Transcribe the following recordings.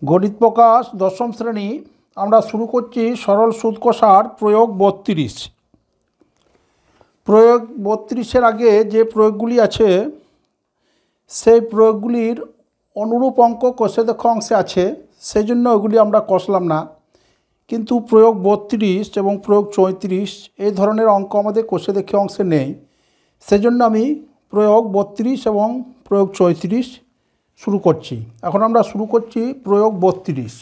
গণিত প্রকাশ দশম শ্রেণী আমরা শুরু করছি সরল সুদ কষার প্রয়োগ 32। প্রয়োগ 32-এর আগে যে প্রয়োগগুলি আছে সেই প্রয়োগগুলির অনুরূপ অঙ্ক কষে দেখো অংশে আছে, সেই জন্য ওগুলি আমরা কষলাম না। কিন্তু প্রয়োগ 32 এবং প্রয়োগ 34 এই ধরনের অঙ্ক আমাদের কষে দেখে অংশে নেই, সেজন্য আমি প্রয়োগ 32 এবং প্রয়োগ 34 শুরু করছি। এখন আমরা শুরু করছি প্রয়োগ 32।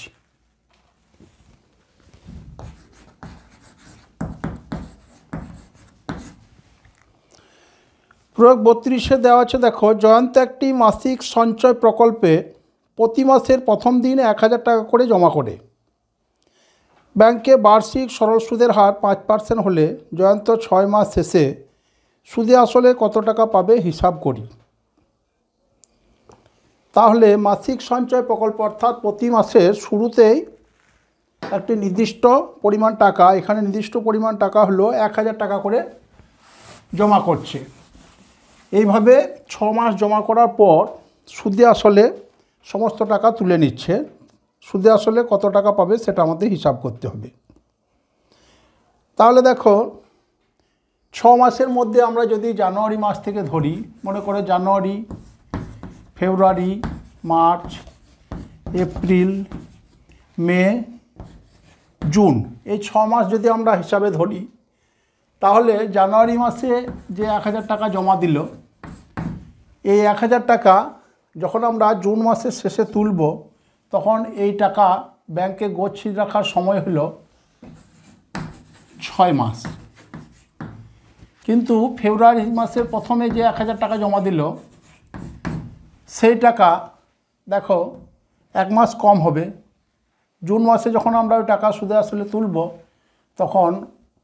প্রয়োগ 32-এ দেওয়া আছে, দেখো, জয়ন্ত একটি মাসিক সঞ্চয় প্রকল্পে প্রতি মাসের প্রথম দিন 1000 টাকা করে জমা করে। ব্যাংকে বার্ষিক সরল সুদের হার 5% হলে জয়ন্ত 6 মাস শেষে সুদে আসলে কত টাকা পাবে হিসাব করি। তাহলে মাসিক সঞ্চয় প্রকল্প অর্থাৎ প্রতি মাসের শুরুতেই একটি নির্দিষ্ট পরিমাণ টাকা, এখানে নির্দিষ্ট পরিমাণ টাকা হলো 1000 টাকা করে জমা করছে। এইভাবে 6 মাস জমা করার পর সুদে আসলে সমস্ত টাকা তুলে নিচ্ছে। সুদে আসলে কত টাকা পাবে সেটা আমাদের হিসাব করতে হবে। তাহলে দেখো, 6 মাসের মধ্যে আমরা যদি জানুয়ারি মাস থেকে ধরি, মনে করে জানুয়ারি, ফেব্রুয়ারি, মার্চ, এপ্রিল, মে, জুন, এই 6 মাস যদি আমরা হিসাবে ধরি, তাহলে জানুয়ারি মাসে যে 1000 টাকা জমা দিল, এই 1000 টাকা যখন আমরা জুন মাসের শেষে তুলব, তখন এই টাকা ব্যাংকে গচ্ছিত রাখার সময় হলো 6 মাস। কিন্তু ফেব্রুয়ারি মাসের প্রথমে যে 1000 টাকা জমা দিল, সেই টাকা দেখো 1 মাস কম হবে। জুন মাসে যখন আমরা ওই টাকা সুদে আসলে তুলব, তখন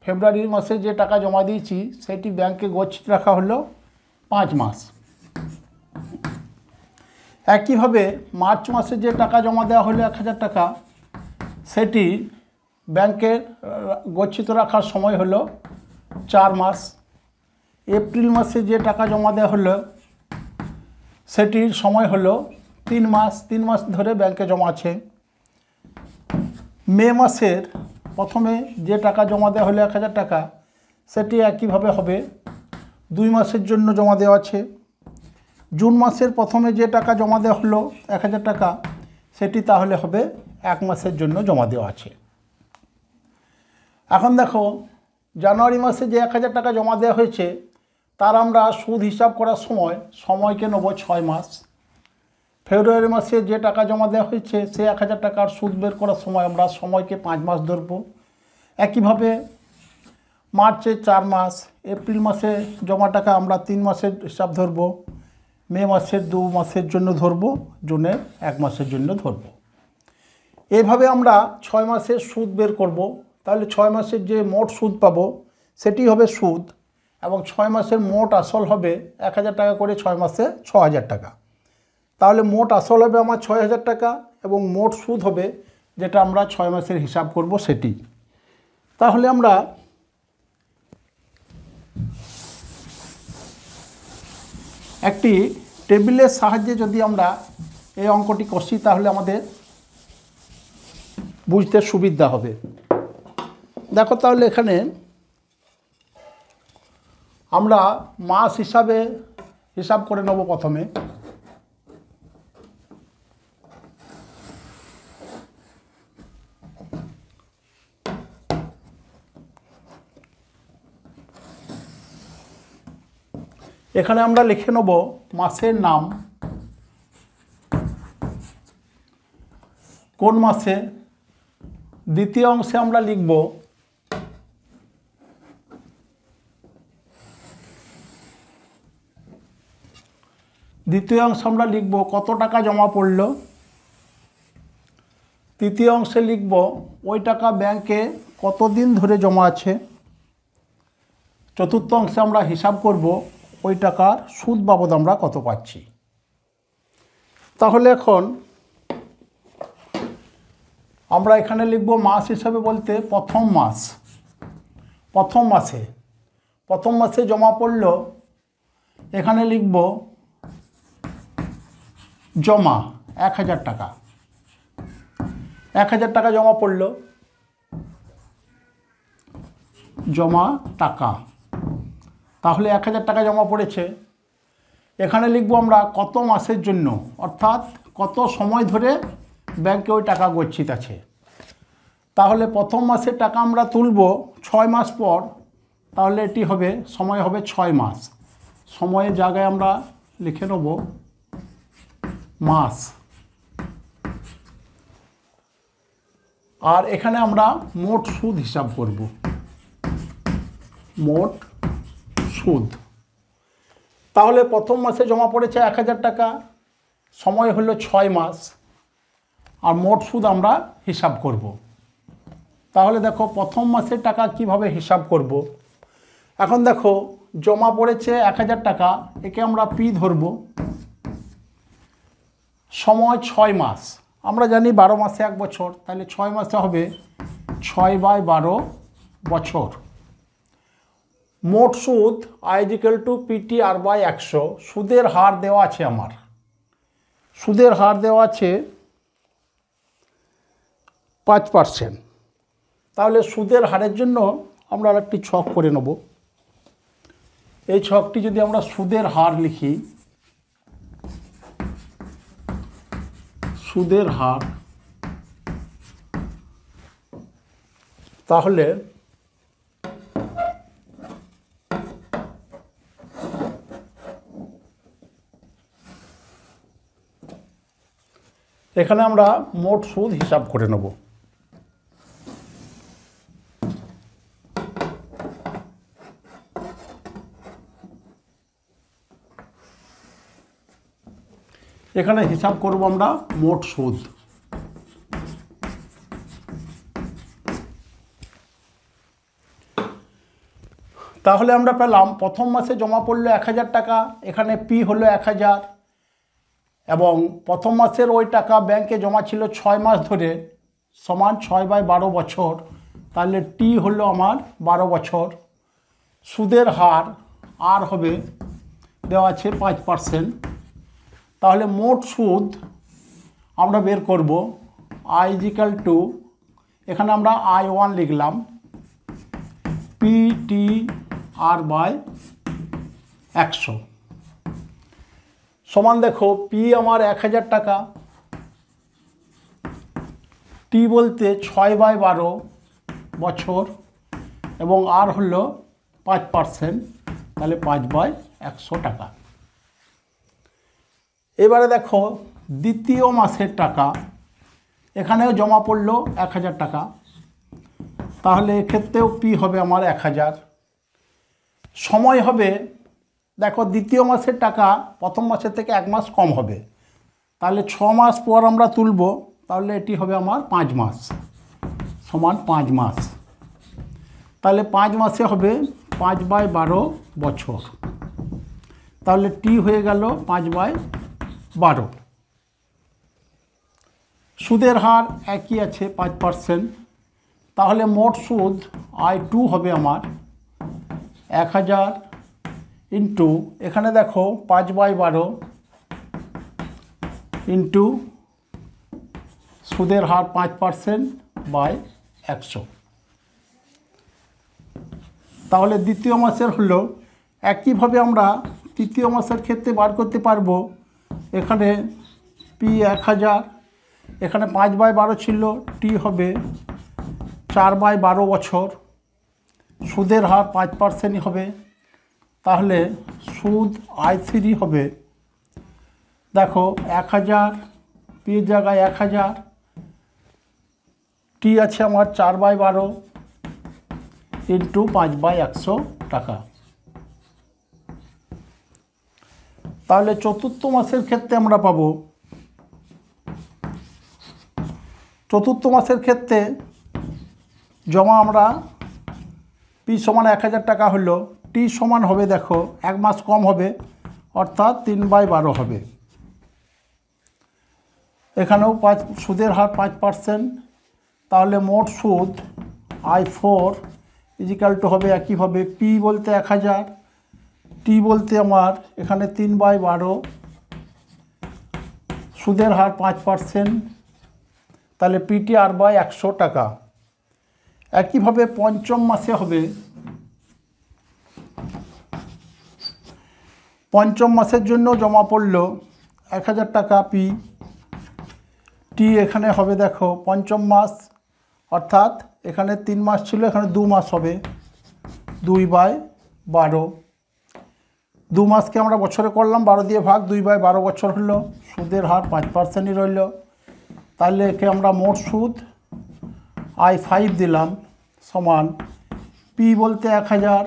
ফেব্রুয়ারি মাসে যে টাকা জমা দিয়েছি সেটি ব্যাংকে গচ্ছিত রাখা হলো 5 মাস। একইভাবে মার্চ মাসে যে টাকা জমা দেওয়া হলো 1000 টাকা, সেটি ব্যাংকে গচ্ছিত রাখার সময় হলো 4 মাস। এপ্রিল মাসে যে টাকা জমা দেওয়া হলো সেটির সময় হলো 3 মাস। 3 মাস ধরে ব্যাংকে জমা আছে। মে মাসের প্রথমে যে টাকা জমা দেওয়া হলো 1000 টাকা, সেটি একইভাবে হবে 2 মাসের জন্য জমা দেওয়া আছে। জুন মাসের প্রথমে যে টাকা জমা দেওয়া হলো 1000 টাকা, সেটি তাহলে হবে 1 মাসের জন্য জমা দেওয়া আছে। এখন দেখো, জানুয়ারি মাসে যে 1000 টাকা জমা দেওয়া হয়েছে, তার আমরা সুদ হিসাব করার সময়কে নেব 6 মাস। ফেব্রুয়ারি মাসে যে টাকা জমা দেওয়া হয়েছে, সে 1000 টাকার সুদ বের করার সময় আমরা সময়কে 5 মাস ধরব। একইভাবে মার্চে 4 মাস, এপ্রিল মাসে জমা টাকা আমরা 3 মাসের হিসাব ধরব, মে মাসের 2 মাসের জন্য ধরব, জুনের 1 মাসের জন্য ধরব। এইভাবে আমরা 6 মাসের সুদ বের করব। তাহলে 6 মাসের যে মোট সুদ পাবো সেটি হবে সুদ, এবং 6 মাসের মোট আসল হবে 1000 টাকা করে 6 মাসে 6000 টাকা। তাহলে মোট আসল হবে আমার 6000 টাকা, এবং মোট সুদ হবে যেটা আমরা 6 মাসের হিসাব করব সেটি। তাহলে আমরা একটি টেবিলের সাহায্যে যদি আমরা এই অঙ্কটি কষি, তাহলে আমাদের বুঝতে সুবিধা হবে। দেখো, তাহলে এখানে আমরা মাস হিসাবে হিসাব করে নেব। প্রথমে এখানে আমরা লিখে নেব মাসের নাম, কোন মাসে। দ্বিতীয় অংশে আমরা লিখব কত টাকা জমা পড়ল। তৃতীয় অংশে লিখব ওই টাকা ব্যাংকে কতদিন ধরে জমা আছে। চতুর্থ অংশে আমরা হিসাব করব ওই টাকার সুদ বাবদ আমরা কত পাচ্ছি। তাহলে এখন আমরা এখানে লিখব মাস হিসাবে বলতে প্রথম মাস। প্রথম মাসে জমা পড়ল, এখানে লিখব জমা 1000 টাকা। 1000 টাকা জমা পড়লো, জমা টাকা। তাহলে 1000 টাকা জমা পড়েছে। এখানে লিখব আমরা কত মাসের জন্য, অর্থাৎ কত সময় ধরে ব্যাংকে ওই টাকা গচ্ছিত আছে। তাহলে প্রথম মাসের টাকা আমরা তুলব 6 মাস পর, তাহলে এটি হবে সময় হবে 6 মাস। সময়ের জায়গায় আমরা লিখে নেব মাস। আর এখানে আমরা মোট সুদ হিসাব করব, মোট সুদ। তাহলে প্রথম মাসে জমা পড়েছে 1000 টাকা, সময় হলো 6 মাস, আর মোট সুদ আমরা হিসাব করব। তাহলে দেখো প্রথম মাসের টাকা কিভাবে হিসাব করব। এখন দেখো জমা পড়েছে 1000 টাকা, একে আমরা পি ধরব। সময় 6 মাস, আমরা জানি 12 মাসে 1 বছর, তাহলে 6 মাসে হবে 6/12 বছর। মোট সুদ I = PTR/100। সুদের হার দেওয়া আছে আমার, সুদের হার দেওয়া আছে 5%। তাহলে সুদের হারের জন্য আমরা একটি ছক করে নেব। এই ছকটি যদি আমরা সুদের হার লিখি, সুদের হার, তাহলে এখানে আমরা মোট সুদ হিসাব করে নেব। এখানে হিসাব করব আমরা মোট সুদ। তাহলে আমরা পেলাম প্রথম মাসে জমা পড়লো 1000 টাকা, এখানে পি হলো 1000, এবং প্রথম মাসের ওই টাকা ব্যাংকে জমা ছিল 6 মাস ধরে, সমান 6/12 বছর। তাহলে টি হলো আমার 12 বছর। সুদের হার আর হবে দেওয়া আছে 5%। তাহলে মোট সুদ আমরা বের করব I = এখানে আমরা I1 লিখলাম, PTR/100 সমান দেখো পি আমার 1000 টাকা, টি বলতে 6/12 বছর, এবং আর হলো 5%, তাহলে 5/100 টাকা। এবারে দেখো দ্বিতীয় মাসের টাকা, এখানেও জমা পড়লো 1000 টাকা, তাহলে এক্ষেত্রেও পি হবে আমার 1000। সময় হবে দেখো দ্বিতীয় মাসের টাকা প্রথম মাসের থেকে 1 মাস কম হবে, তাহলে 6 মাস পর আমরা তুলব, তাহলে এটি হবে আমার 5 মাস, সমান 5 মাস। তাহলে 5 মাসে হবে 5/12 বছর, তাহলে টি হয়ে গেল 5/12। সুদের হার একই আছে 5%। তাহলে মোট সুদ I2 হবে আমার 1000 ইন্টু, এখানে দেখো 5/12 ইন্টু সুদের হার 5%/100। তাহলে দ্বিতীয় মাসের হলো একইভাবে আমরা তৃতীয় মাসের ক্ষেত্রে বার করতে পারবো। এখানে পি 1000, এখানে 5/12 ছিল, টি হবে 4/12 বছর, সুদের হার 5%ই হবে। তাহলে সুদ I3 হবে দেখো 1000, পির জায়গায় 1000, টি আছে আমার 4/12 ইন্টু 5/100 টাকা। তাহলে চতুর্থ মাসের ক্ষেত্রে আমরা পাবো, চতুর্থ মাসের ক্ষেত্রে জমা আমরা পি সমান 1000 টাকা হলো, টি সমান হবে দেখো 1 মাস কম হবে, অর্থাৎ 3/12 হবে। এখানেও সুদের হার 5%। তাহলে মোট সুদ I4 = হবে একইভাবে পি বলতে 1000, টি বলতে আমার এখানে 3/12, সুদের হার 5%, তাহলে পিটিআর বাই 100 টাকা। একইভাবে পঞ্চম মাসে হবে, পঞ্চম মাসের জন্য জমা পড়ল 1000 টাকা পি টি। এখানে হবে দেখো পঞ্চম মাস, অর্থাৎ এখানে 3 মাস ছিল, এখানে 2 মাস হবে, 2/12। 2 মাসকে আমরা বছরে করলাম, 12 দিয়ে ভাগ, 2/12 বছর হলো। সুদের হার 5%ই রইল। তাহলে একে আমরা মোট সুদ I5 দিলাম সমান পি বলতে 1000,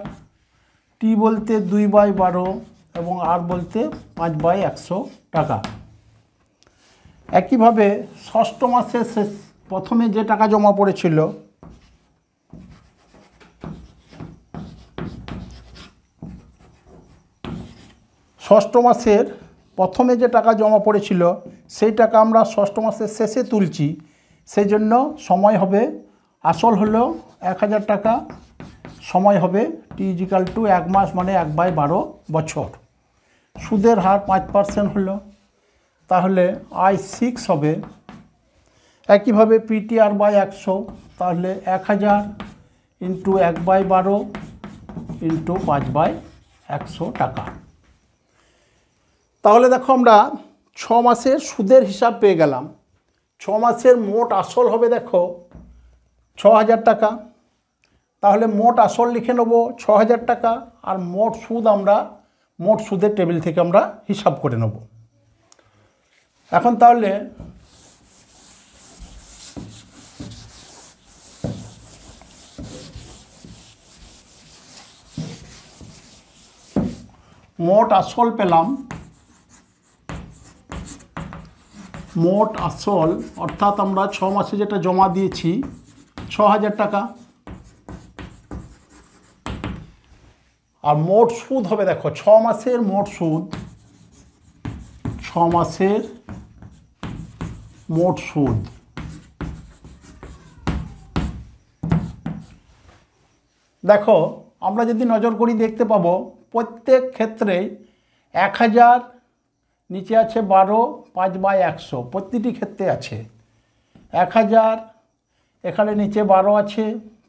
টি বলতে 2/12 এবং আর বলতে 5/100 টাকা। একইভাবে ষষ্ঠ মাসে প্রথমে যে টাকা জমা পড়েছিল, ষষ্ঠ মাসের প্রথমে যে টাকা জমা পড়েছিল সেই টাকা আমরা ষষ্ঠ মাসের শেষে তুলছি, সেই জন্য সময় হবে, আসল হলো 1000 টাকা, সময় হবে টি ইজিক্যাল টু 1 মাস মানে 1/12 বছর। সুদের হার 5% হলো, তাহলে I6 হবে। একইভাবে পিটিআর বাই 100, তাহলে 1000 ইন্টু 1/12 ইন্টু 5/100 টাকা। তাহলে দেখো আমরা 6 মাসের সুদের হিসাব পেয়ে গেলাম। 6 মাসের মোট আসল হবে দেখো 6000 টাকা। তাহলে মোট আসল লিখে নেব 6000 টাকা, আর মোট সুদ আমরা মোট সুদের টেবিল থেকে আমরা হিসাব করে নেব। এখন তাহলে মোট আসল পেলাম, মোট আসল অর্থাৎ আমরা 6 মাসে যেটা জমা দিয়েছি 6000 টাকা, আর মোট সুদ হবে দেখো 6 মাসের মোট সুদ, 6 মাসের মোট সুদ। দেখো আমরা যদি নজর করি দেখতে পাবো প্রত্যেক ক্ষেত্রে 1000 নিচে আছে 12, 5/100 প্রতিটি ক্ষেত্রে আছে 1000, এখানে নিচে 12 আছে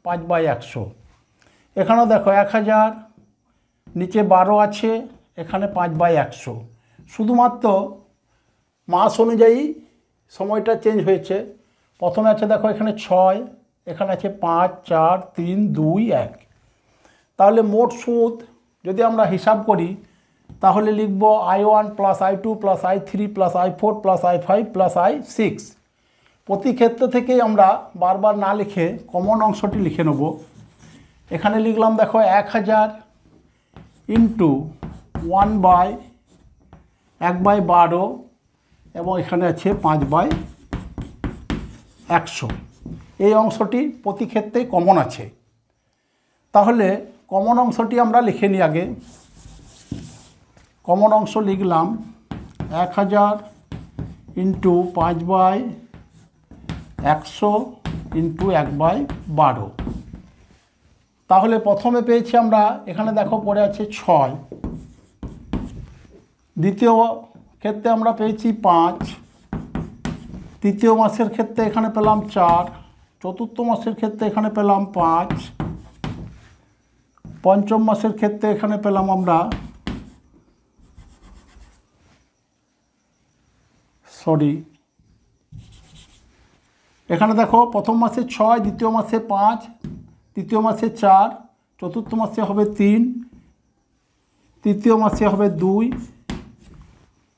5/100, এখানেও দেখো 1000 নিচে 12 আছে, এখানে 5/100। শুধুমাত্র মাস অনুযায়ী সময়টা চেঞ্জ হয়েছে। প্রথমে আছে দেখো এখানে 6, এখানে আছে 5, 4, 3, 2, 1। তাহলে মোট সুদ যদি আমরা হিসাব করি তাহলে লিখব I1 plus I2 plus I3 plus I4 plus I5 plus I6। প্রতি ক্ষেত্র থেকেই আমরা বারবার না লিখে কমন অংশটি লিখে নেব। এখানে লিখলাম দেখো 1000 ইন্টু 1/12 এবং এখানে আছে 5/100। এই অংশটি প্রতি ক্ষেত্রেই কমন আছে। তাহলে কমন অংশটি আমরা লিখে নিই আগে। কমন অংশ লিখলাম 1000 ইন্টু 5/100 ইন্টু 1/12। তাহলে প্রথমে পেয়েছি আমরা, এখানে দেখো পড়ে আছে 6, দ্বিতীয় ক্ষেত্রে আমরা পেয়েছি 5, তৃতীয় মাসের ক্ষেত্রে এখানে পেলাম 4, চতুর্থ মাসের ক্ষেত্রে এখানে পেলাম 5, পঞ্চম মাসের ক্ষেত্রে এখানে পেলাম আমরা এখানে দেখো প্রথম মাসে 6, দ্বিতীয় মাসে 5, তৃতীয় মাসে 4, চতুর্থ মাসে হবে 3, তৃতীয় মাসে হবে 2,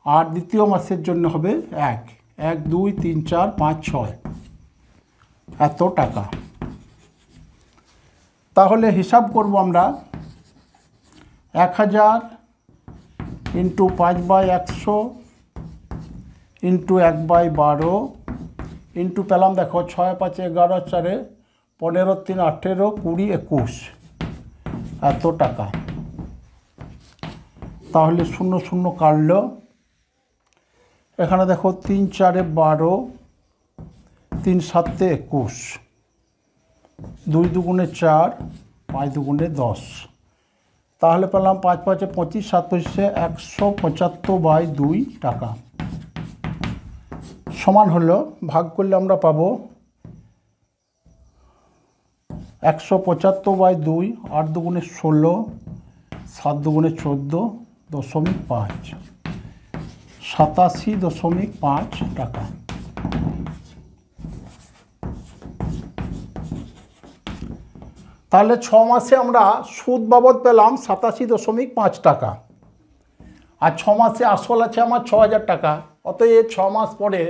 আর দ্বিতীয় মাসের জন্য হবে 1, 1, 2, 3, 4, 5, 6 এত টাকা। তাহলে হিসাব করব আমরা 1000 ইন্টু 5/100 ইন্টু 1/12 ইন্টু পেলাম দেখো 6, 5, 11, 4, 15, 3, 18, 20, 21 এত টাকা। তাহলে 0 0 কাটল। এখানে দেখো 3, 4, 12, 3, 7, 21, 2 2 4, 5 2 10। তাহলে পেলাম 5 5 25, 7 25 175/2 টাকা। সমান হলো ভাগ করলে আমরা পাবো 175/2, 8 দুগুণে 16, 7 দুগুণে 14.5, 87.5 টাকা। তাহলে 6 মাসে আমরা সুদ বাবদ পেলাম 87.5 টাকা, আর 6 মাসে আসল আছে আমার 6000 টাকা। অতএব 6 মাস পরে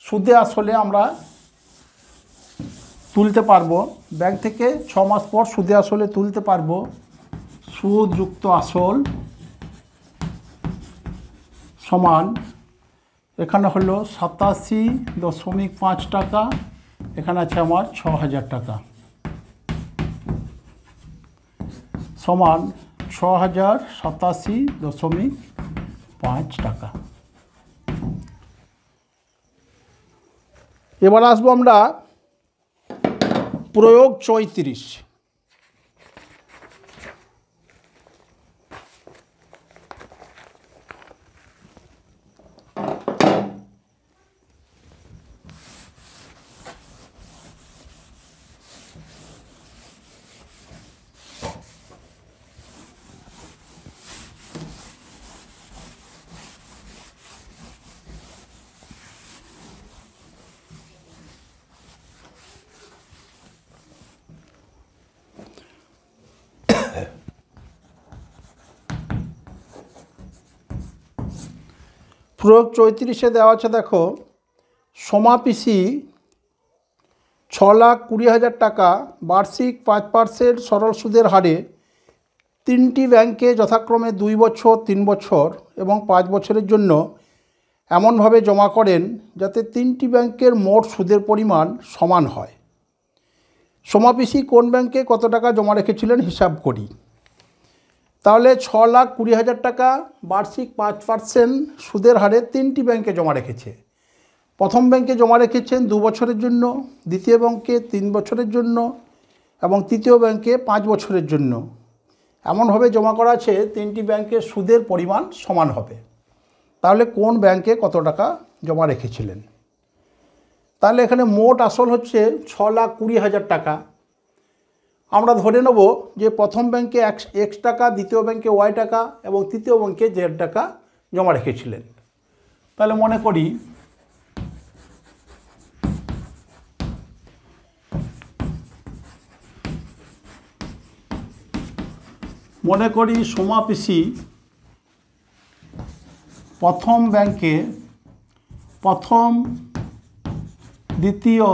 সুদে আসলে আমরা তুলতে পারবো ব্যাংক থেকে, 6 মাস পর সুদে আসলে তুলতে পারবো। সুদ যুক্ত আসল সমান, এখানে হলো 87.5 টাকা, এখানে আছে আমার 6000 টাকা, সমান 6087.5 টাকা। এবার আসবো আমরা প্রয়োগ 34। প্রয়োগ 34-এ দেওয়া আছে, দেখো সমাপিসি 6,20,000 টাকা বার্ষিক 5% সরল সুদের হারে 3টি ব্যাংকে যথাক্রমে 2 বছর, 3 বছর এবং 5 বছরের জন্য এমনভাবে জমা করেন যাতে 3টি ব্যাংকের মোট সুদের পরিমাণ সমান হয়। সমাপিসি কোন ব্যাংকে কত টাকা জমা রেখেছিলেন হিসাব করি। তাহলে 6,20,000 টাকা বার্ষিক 5% সুদের হারে 3টি ব্যাংকে জমা রেখেছে। প্রথম ব্যাংকে জমা রেখেছেন 2 বছরের জন্য, দ্বিতীয় ব্যাংকে 3 বছরের জন্য এবং তৃতীয় ব্যাংকে 5 বছরের জন্য। এমনভাবে জমা করা আছে 3টি ব্যাংকের সুদের পরিমাণ সমান হবে। তাহলে কোন ব্যাংকে কত টাকা জমা রেখেছিলেন। তাহলে এখানে মোট আসল হচ্ছে 6,20,000 টাকা। আমরা ধরে নেব যে প্রথম ব্যাংকে x টাকা, দ্বিতীয় ব্যাংকে y টাকা এবং তৃতীয় ব্যাংকে z টাকা জমা রেখেছিলেন। তাহলে মনে করি সমাপিসি প্রথম ব্যাংকে প্রথম, দ্বিতীয়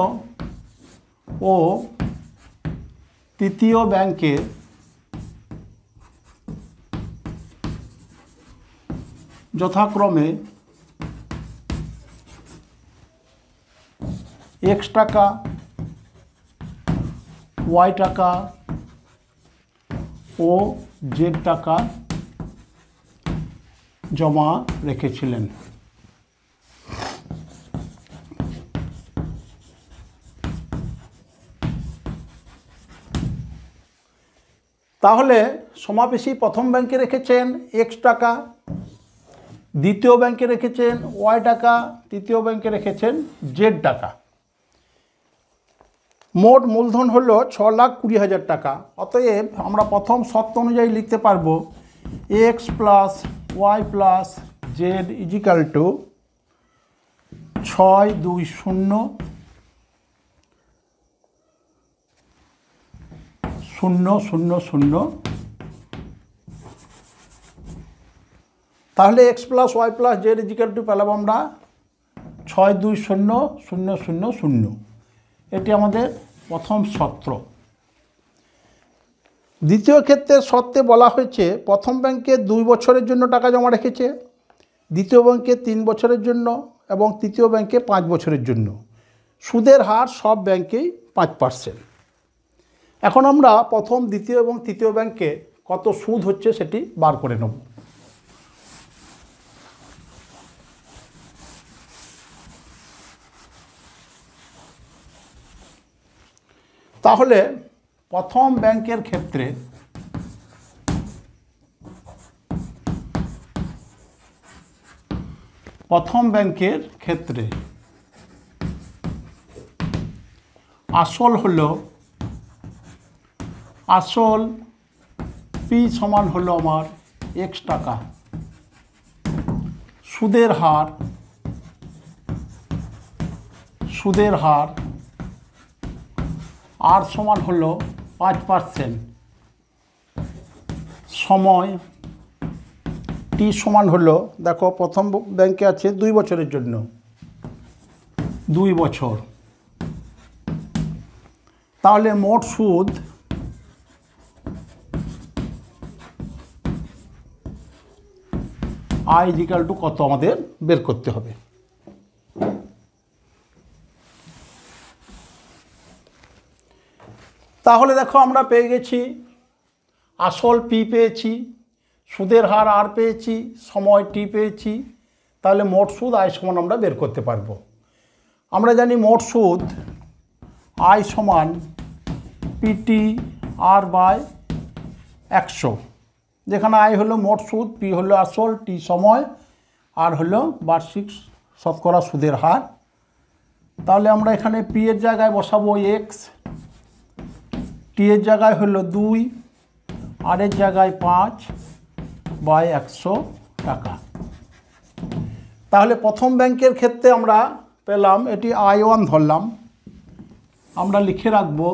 ও তৃতীয় ব্যাংকে যথাক্রমে x টাকা, y টাকা ও z টাকা জমা রেখেছিলেন। তাহলে সমাবেশী প্রথম ব্যাংকে রেখেছেন x টাকা, দ্বিতীয় ব্যাংকে রেখেছেন y টাকা, তৃতীয় ব্যাংকে রেখেছেন z টাকা। মোট মূলধন হলো 6,20,000 টাকা। অতএব আমরা প্রথম শর্ত অনুযায়ী লিখতে পারবো x plus y plus z equal to 6,20,000,000। তাহলে x plus Y plus Z is equal to পেলাম আমরা 6,20,000,000। এটি আমাদের প্রথম সূত্র। দ্বিতীয় ক্ষেত্রে শর্তে বলা হয়েছে প্রথম ব্যাংকে 2 বছরের জন্য টাকা জমা রেখেছে, দ্বিতীয় ব্যাংকে 3 বছরের জন্য এবং তৃতীয় ব্যাংকে 5 বছরের জন্য। সুদের হার সব ব্যাংকেই 5%। এখন আমরা প্রথম, দ্বিতীয় এবং তৃতীয় ব্যাংকে কত সুদ হচ্ছে সেটি বার করে নেব। তাহলে প্রথম ব্যাংকের ক্ষেত্রে আসল হলো আসল পি সমান হলো আমার x টাকা, সুদের হার আর সমান হলো 5%, সময় টি সমান হলো, দেখো প্রথম ব্যাংকে আছে 2 বছরের জন্য, 2 বছর। তাহলে মোট সুদ আই ইজিক্যাল টু কত আমাদের বের করতে হবে। তাহলে দেখো আমরা পেয়ে গেছি আসল পি পেয়েছি, সুদের হার আর পেয়েছি, সময় টি পেয়েছি। তাহলে মোট সুদ আয় সমান আমরা বের করতে পারবো। আমরা জানি মোট সুদ আয় সমান পিটি আর বাই 100, যেখানে আয় হলো মোট সুদ, পি হলো আসল, টি সময়, আর হলো বার্ষিক শতকরা সুদের হার। তাহলে আমরা এখানে পি এর জায়গায় বসাবো এক্স, টি এর জায়গায় হলো 2, আর এর জায়গায় 5 বাই 100 টাকা। তাহলে প্রথম ব্যাংকের ক্ষেত্রে আমরা পেলাম, এটি I1 ধরলাম, আমরা লিখে রাখবো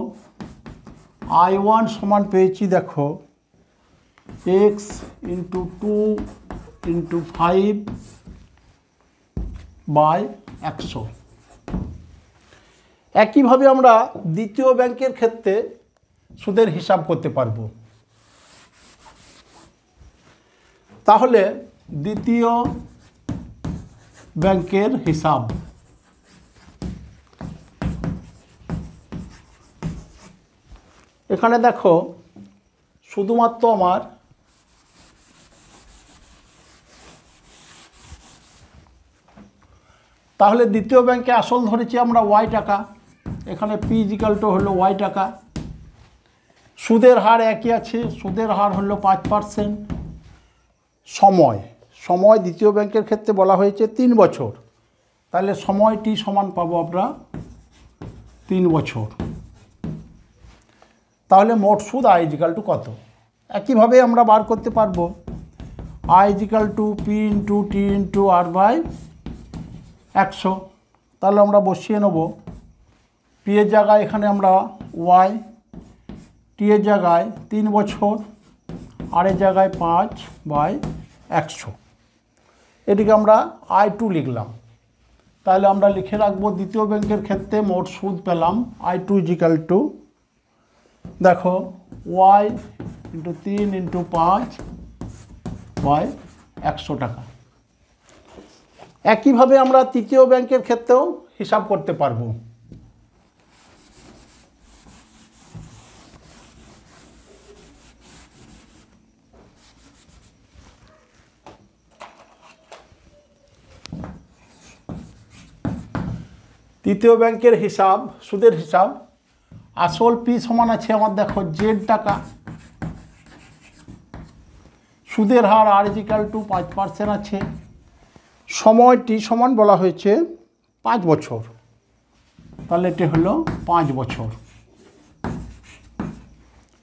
I1 সমান পেয়েছি, দেখো x ইন্টু 2 ইন্টু 5 বাই 100। একইভাবে আমরা দ্বিতীয় ব্যাংকের ক্ষেত্রে সুদের হিসাব করতে পারবো। তাহলে দ্বিতীয় ব্যাংকের হিসাব, এখানে দেখো শুধুমাত্র আমার তাহলে দ্বিতীয় ব্যাংকে আসল ধরেছি আমরা y টাকা, এখানে পি ইজিক্যাল টু হলো y টাকা, সুদের হার একই আছে, সুদের হার হলো 5%, সময় দ্বিতীয় ব্যাংকের ক্ষেত্রে বলা হয়েছে 3 বছর, তাহলে সময়টি সমান পাবো আমরা 3 বছর। তাহলে মোট সুদ আই ইজিক্যাল টু কত? একইভাবে আমরা বার করতে পারবো I equal to P into T into R by 100। তাহলে আমরা বসিয়ে নেব, পি এর জায়গায় এখানে আমরা ওয়াই, টি এর জায়গায় 3 বছর, আর এর জায়গায় 5 বাই 100, এটিকে আমরা I2 লিখলাম। তাহলে আমরা লিখে রাখবো দ্বিতীয় ব্যাংকের ক্ষেত্রে মোট সুদ পেলাম I2 ইজিক্যাল টু, দেখো y ইন্টু 3 ইন্টু 5 বাই 100 টাকা। একইভাবে আমরা তৃতীয় ব্যাংকের ক্ষেত্রেও হিসাব করতে পারবো। তৃতীয় ব্যাংকের হিসাব, সুদের হিসাব, আসল পি সমান আছে আমার দেখো জেড টাকা, সুদের হার আর ইজিক্যাল টু 5% আছে, সময়টি সমান বলা হয়েছে 5 বছর, তাহলে এটি হলো 5 বছর।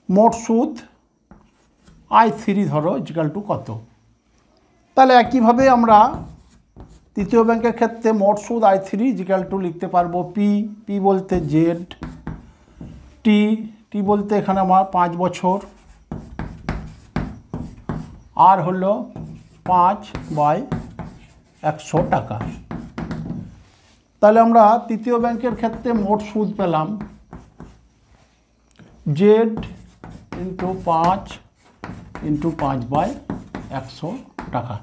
মোট সুদ I3 ধরো ইজিক্যাল টু কত? তাহলে একইভাবে আমরা তৃতীয় ব্যাংকের ক্ষেত্রে মোট সুদ I3 ইজিক্যাল টু লিখতে পারবো পি বলতে জেড, টি বলতে এখানে আমার 5 বছর, আর হলো 5 বাই 100 টাকা। তাহলে আমরা তৃতীয় ব্যাংকের ক্ষেত্রে মোট সুদ পেলাম জেড ইন্টু 5 ইন্টু 5 বাই 100 টাকা।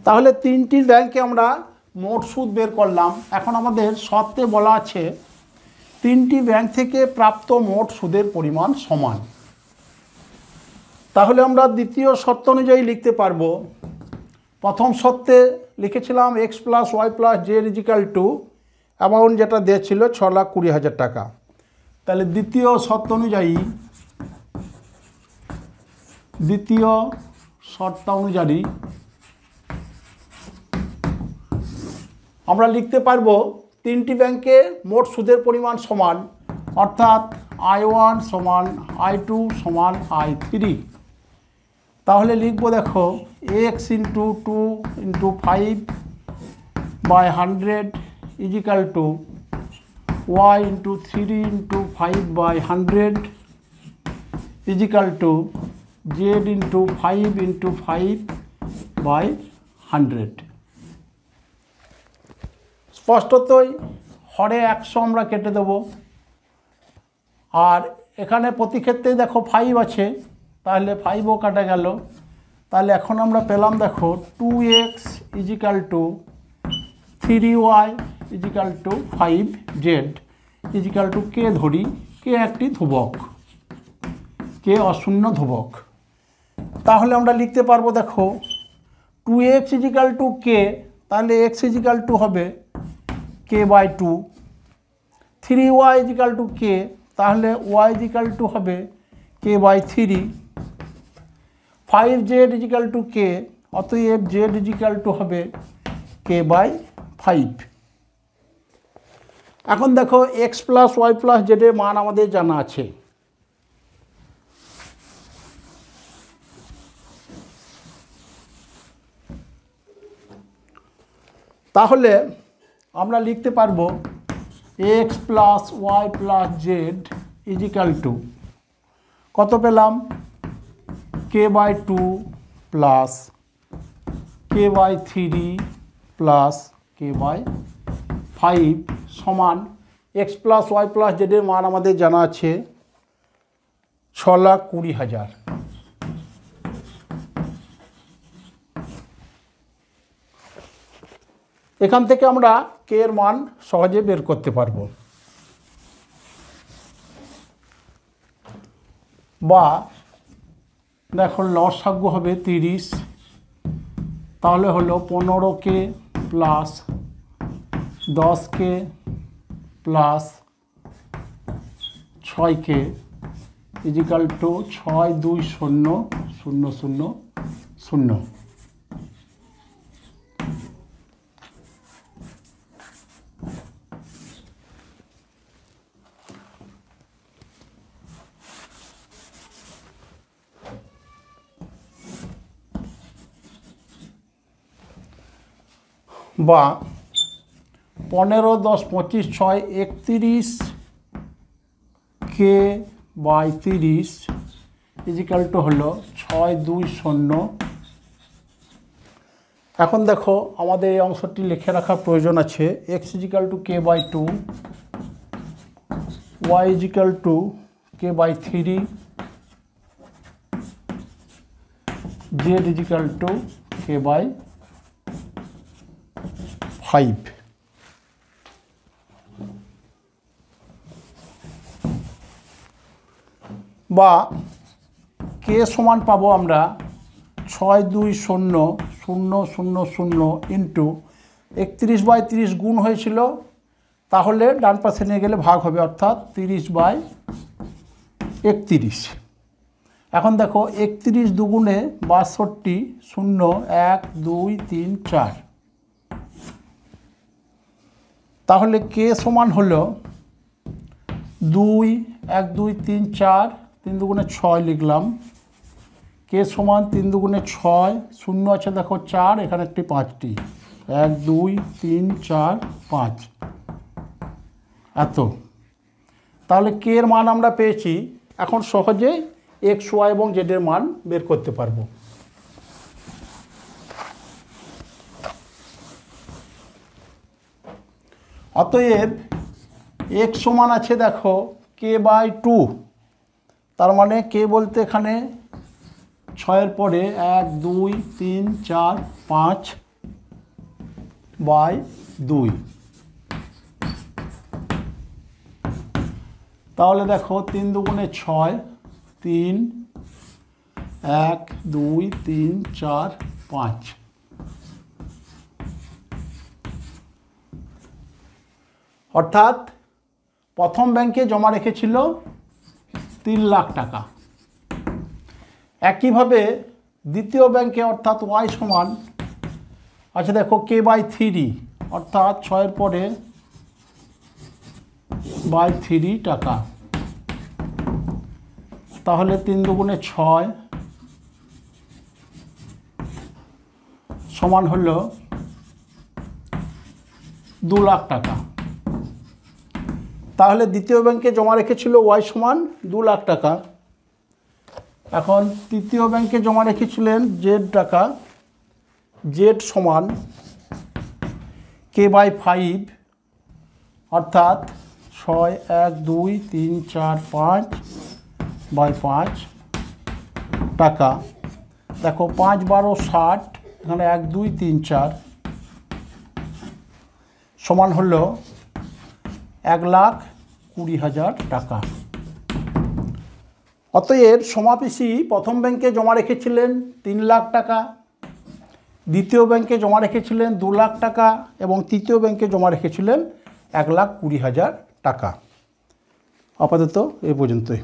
তাহলে 3টি ব্যাংকে আমরা মোট সুদ বের করলাম। এখন আমাদের শর্তে বলা আছে 3টি ব্যাংক থেকে প্রাপ্ত মোট সুদের পরিমাণ সমান। তাহলে আমরা দ্বিতীয় শর্ত অনুযায়ী লিখতে পারবো, প্রথম শর্তে লিখেছিলাম X plus Y plus Z is equal to amount যেটা দিয়েছিল 6,20,000 টাকা। তাহলে দ্বিতীয় শর্ত অনুযায়ী আমরা লিখতে পারবো তিনটি ব্যাংকে মোট সুদের পরিমাণ সমান, অর্থাৎ I1 সমান I2 সমান I3। তাহলে লিখব দেখো x into 2 into 5 by 100 equal to y into 3 into 5 by 100 equal to z into 5 into 5 by 100। স্পষ্টতই হরে 100 আমরা কেটে দেব, আর এখানে প্রতি ক্ষেত্রেই দেখো 5 আছে, তাহলে 5ও কাটা গেল। তাহলে এখন আমরা পেলাম দেখো 2x equal to 3y equal to 5z equal to K ধরি, কে একটি ধ্রুবক, কে অশূন্য ধ্রুবক। তাহলে আমরা লিখতে পারবো দেখো 2x ইজিক্যাল টু কে, তাহলে x ইজিক্যাল টু হবে কে বাই 2, 3y ইজিক্যাল টু কে, তাহলে y ইজিক্যাল টু হবে কে বাই 3, 5z ইজিক্যাল টু কে, অতএব z ইজিক্যাল টু হবে কে বাই 5। এখন দেখো x প্লাস ওয়াই প্লাস জেডের মান আমাদের জানা আছে। তাহলে আমরা লিখতে পারবো x plus Y plus Z is equal to কত পেলাম, K by 2 plus K by 3 plus K by 5 সমান x প্লাস ওয়াই প্লাস জেডের মান আমাদের জানা আছে 6,20,000। এখান থেকে আমরা কে এর মান সহজে বের করতে পারবো, বা দেখো লসাগু হবে 30, তাহলে হলো 15কে প্লাস 10কে প্লাস 6কে ইজিক্যাল টু 620,000। বা 15, 10, 25, 6, 31 কে বাই 30 ইজিক্যাল টু হলো 620। এখন দেখো আমাদের এই অংশটি লিখে রাখা প্রয়োজন আছে, X equal to K by 2, Y equal to K by 3, Z is equal to K by 5। বা কে সমান পাবো আমরা 620,000 ইন্টু 31/30 গুণ হয়েছিল, তাহলে ডান পাশে নিয়ে গেলে ভাগ হবে, অর্থাৎ 30/31। এখন দেখো 31 দুগুণে 62, 0, 1, 2, 3, 4। তাহলে কে সমান হলো 2, 1, 2, 3, 4, 3 দুগুণে 6 লিখলাম। কে সমান 3 দুগুণে 6, 0 আছে দেখো 4, এখানে একটি 5টি, 1, 2, 3, 4, 5 এত। তাহলে কে এর মান আমরা পেয়েছি, এখন সহজে এক্স ওয়াই এবং জেডের মান বের করতে পারবো। অতএব এক্স সমান আছে দেখো কে বাই 2, তার মানে কে বলতে এখানে 6-এর পরে 1, 2, 3, 4, 5 বাই 2। তাহলে দেখো 3 দুগুণে 6, 3, 1, 2, 3, 4, 5। অর্থাৎ প্রথম ব্যাংকে জমা রেখেছিল 3 লাখ টাকা। একইভাবে দ্বিতীয় ব্যাংকে অর্থাৎ ওয়াই সমান আচ্ছা দেখো কে বাই 3, অর্থাৎ 6-এর পরে বাই 3 টাকা। তাহলে 3 দুগুণে 6 সমান হলো 2 লাখ টাকা। তাহলে দ্বিতীয় ব্যাংকে জমা রেখেছিল ওয়াই সমান 2 লাখ টাকা। এখন তৃতীয় ব্যাংকে জমা রেখেছিলেন জেড টাকা, জেড সমান k/5 অর্থাৎ 6 1 2 3 4 5/5 টাকা। দেখো 5 12 60, এখানে 1 2 3 4 সমান হলো 1,20,000 টাকা। অতএব সমাপিসি প্রথম ব্যাংকে জমা রেখেছিলেন 3 লাখ টাকা, দ্বিতীয় ব্যাংকে জমা রেখেছিলেন 2 লাখ টাকা এবং তৃতীয় ব্যাংকে জমা রেখেছিলেন 1,20,000 টাকা। আপাতত এ পর্যন্তই।